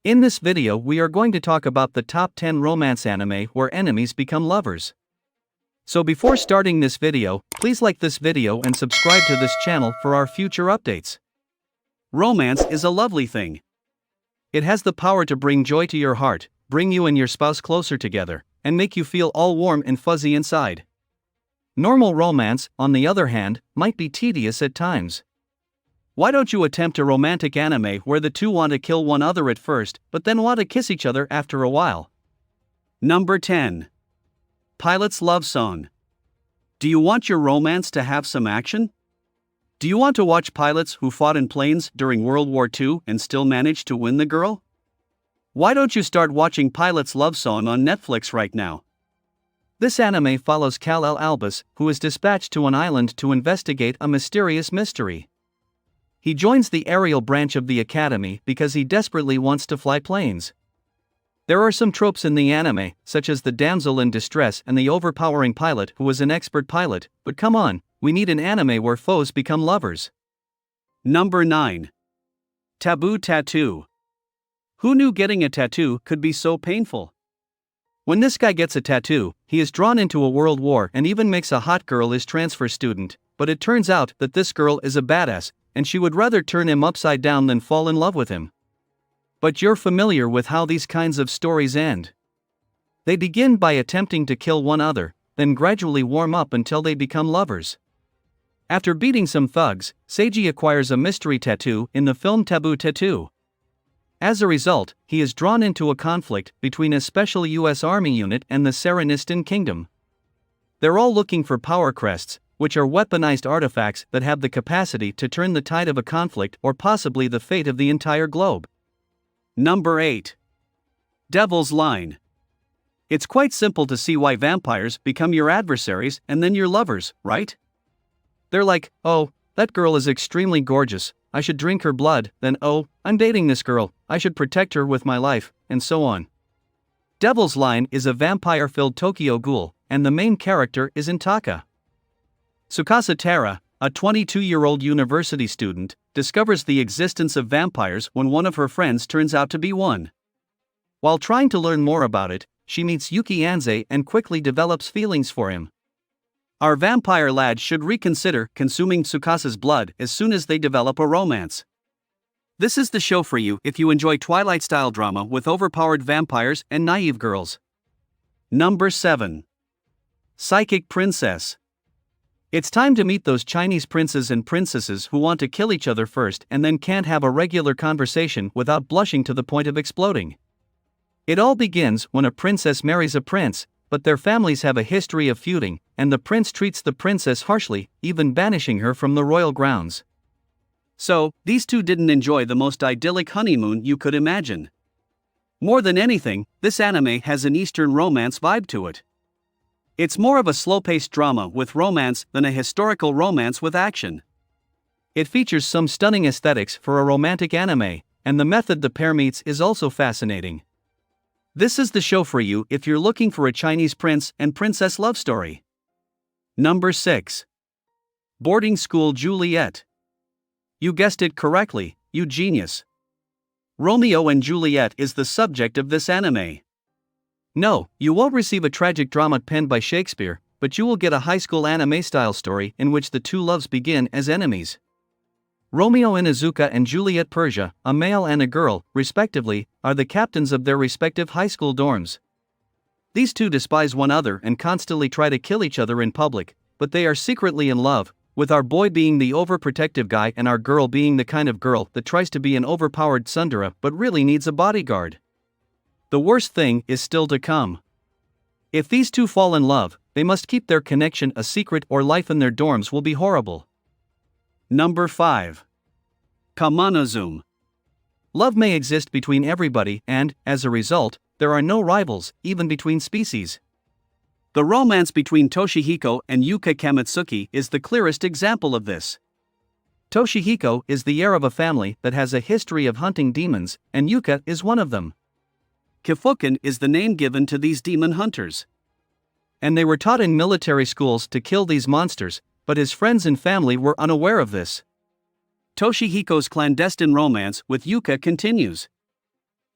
In this video we are going to talk about the top 10 romance anime where enemies become lovers. So before starting this video, please like this video and subscribe to this channel for our future updates. Romance is a lovely thing. It has the power to bring joy to your heart, bring you and your spouse closer together, and make you feel all warm and fuzzy inside. Normal romance, on the other hand, might be tedious at times. Why don't you attempt a romantic anime where the two want to kill one another at first, but then want to kiss each other after a while? Number 10. Pilot's Love Song. Do you want your romance to have some action? Do you want to watch pilots who fought in planes during World War II and still managed to win the girl? Why don't you start watching Pilot's Love Song on Netflix right now? This anime follows Kal-El Albus, who is dispatched to an island to investigate a mysterious mystery. He joins the aerial branch of the academy because he desperately wants to fly planes. There are some tropes in the anime, such as the damsel in distress and the overpowering pilot who is an expert pilot, but come on, we need an anime where foes become lovers. Number 9. Taboo Tattoo. Who knew getting a tattoo could be so painful? When this guy gets a tattoo, he is drawn into a world war and even makes a hot girl his transfer student, but it turns out that this girl is a badass, and she would rather turn him upside down than fall in love with him. But you're familiar with how these kinds of stories end. They begin by attempting to kill one another, then gradually warm up until they become lovers. After beating some thugs, Seiji acquires a mystery tattoo in the film Taboo Tattoo. As a result, he is drawn into a conflict between a special US Army unit and the Serenistan Kingdom. They're all looking for power crests, which are weaponized artifacts that have the capacity to turn the tide of a conflict or possibly the fate of the entire globe. Number 8. Devil's Line. It's quite simple to see why vampires become your adversaries and then your lovers, right? They're like, oh, that girl is extremely gorgeous, I should drink her blood, then oh, I'm dating this girl, I should protect her with my life, and so on. Devil's Line is a vampire-filled Tokyo ghoul, and the main character is Intaka. Tsukasa Tara, a 22-year-old university student, discovers the existence of vampires when one of her friends turns out to be one. While trying to learn more about it, she meets Yuki Anze and quickly develops feelings for him. Our vampire lads should reconsider consuming Tsukasa's blood as soon as they develop a romance. This is the show for you if you enjoy Twilight-style drama with overpowered vampires and naive girls. Number 7. Psychic Princess. It's time to meet those Chinese princes and princesses who want to kill each other first and then can't have a regular conversation without blushing to the point of exploding. It all begins when a princess marries a prince, but their families have a history of feuding, and the prince treats the princess harshly, even banishing her from the royal grounds. So, these two didn't enjoy the most idyllic honeymoon you could imagine. More than anything, this anime has an Eastern romance vibe to it. It's more of a slow-paced drama with romance than a historical romance with action. It features some stunning aesthetics for a romantic anime, and the method the pair meets is also fascinating. This is the show for you if you're looking for a Chinese prince and princess love story. Number 6. Boarding School Juliet. You guessed it correctly, you genius. Romeo and Juliet is the subject of this anime. No, you won't receive a tragic drama penned by Shakespeare, but you will get a high school anime-style story in which the two loves begin as enemies. Romeo Inuzuka and Juliet Persia, a male and a girl, respectively, are the captains of their respective high school dorms. These two despise one another and constantly try to kill each other in public, but they are secretly in love, with our boy being the overprotective guy and our girl being the kind of girl that tries to be an overpowered tsundere but really needs a bodyguard. The worst thing is still to come. If these two fall in love, they must keep their connection a secret or life in their dorms will be horrible. Number 5. Kemonozume. Love may exist between everybody and, as a result, there are no rivals, even between species. The romance between Toshihiko and Yuka Kamitsuki is the clearest example of this. Toshihiko is the heir of a family that has a history of hunting demons, and Yuka is one of them. Kifuken is the name given to these demon hunters. And they were taught in military schools to kill these monsters, but his friends and family were unaware of this. Toshihiko's clandestine romance with Yuka continues.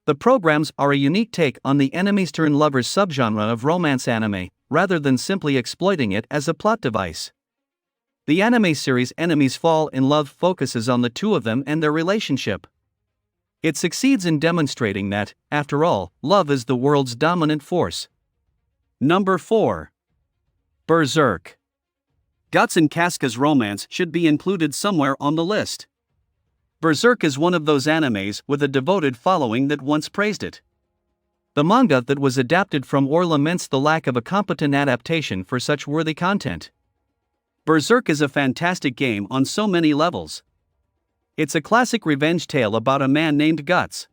The programs are a unique take on the enemies turn lovers subgenre of romance anime, rather than simply exploiting it as a plot device. The anime series Enemies Fall in Love focuses on the two of them and their relationship. It succeeds in demonstrating that, after all, love is the world's dominant force. Number 4. Berserk. Guts and Casca's romance should be included somewhere on the list. Berserk is one of those animes with a devoted following that once praised it. The manga that was adapted from or laments the lack of a competent adaptation for such worthy content. Berserk is a fantastic game on so many levels. It's a classic revenge tale about a man named Guts.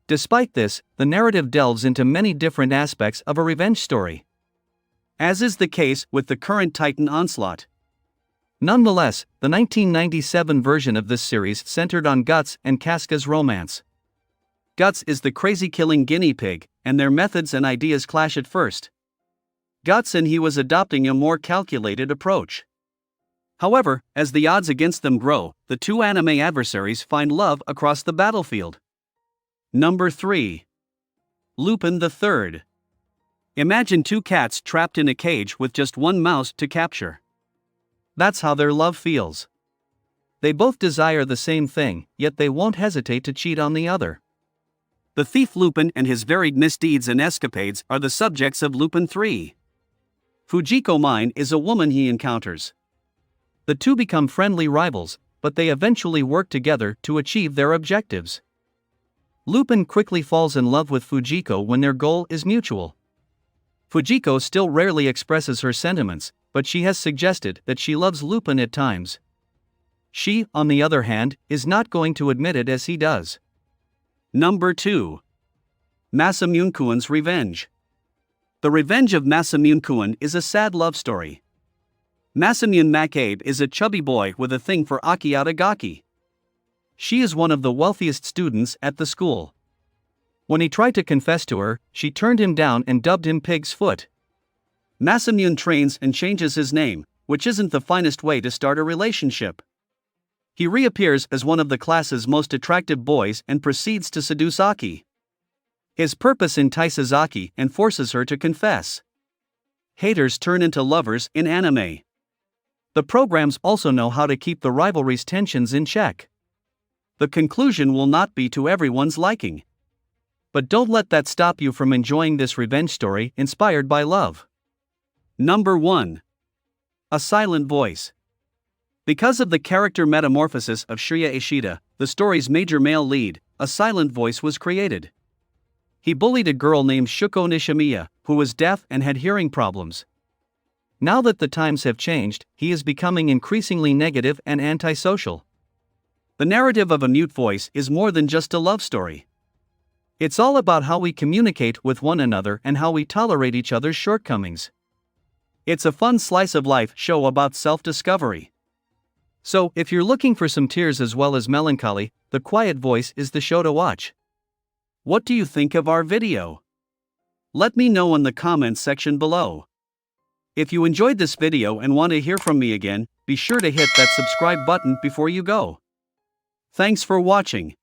Despite this, the narrative delves into many different aspects of a revenge story, as is the case with the current Titan onslaught. Nonetheless, the 1997 version of this series centered on Guts and Casca's romance. Guts is the crazy-killing guinea pig, and their methods and ideas clash at first. Guts and he was adopting a more calculated approach. However, as the odds against them grow, the two anime adversaries find love across the battlefield. Number 3. Lupin the Third. Imagine two cats trapped in a cage with just one mouse to capture. That's how their love feels. They both desire the same thing, yet they won't hesitate to cheat on the other. The thief Lupin and his varied misdeeds and escapades are the subjects of Lupin 3. Fujiko Mine is a woman he encounters. The two become friendly rivals, but they eventually work together to achieve their objectives. Lupin quickly falls in love with Fujiko when their goal is mutual. Fujiko still rarely expresses her sentiments, but she has suggested that she loves Lupin at times. She, on the other hand, is not going to admit it as he does. Number 2. Masamune-kun's Revenge. The Revenge of Masamune-kun is a sad love story. Masamune Makabe is a chubby boy with a thing for Aki Atagaki. She is one of the wealthiest students at the school. When he tried to confess to her, she turned him down and dubbed him Pig's Foot. Masamune trains and changes his name, which isn't the finest way to start a relationship. He reappears as one of the class's most attractive boys and proceeds to seduce Aki. His purpose entices Aki and forces her to confess. Haters turn into lovers in anime. The programs also know how to keep the rivalry's tensions in check. The conclusion will not be to everyone's liking. But don't let that stop you from enjoying this revenge story inspired by love. Number 1. A Silent Voice. Because of the character metamorphosis of Shirya Ishida, the story's major male lead, a silent voice was created. He bullied a girl named Shuko Nishimiya, who was deaf and had hearing problems. Now that the times have changed, he is becoming increasingly negative and antisocial. The narrative of a mute voice is more than just a love story. It's all about how we communicate with one another and how we tolerate each other's shortcomings. It's a fun slice of life show about self-discovery. So, if you're looking for some tears as well as melancholy, The Quiet Voice is the show to watch. What do you think of our video? Let me know in the comments section below. If you enjoyed this video and want to hear from me again, be sure to hit that subscribe button before you go. Thanks for watching.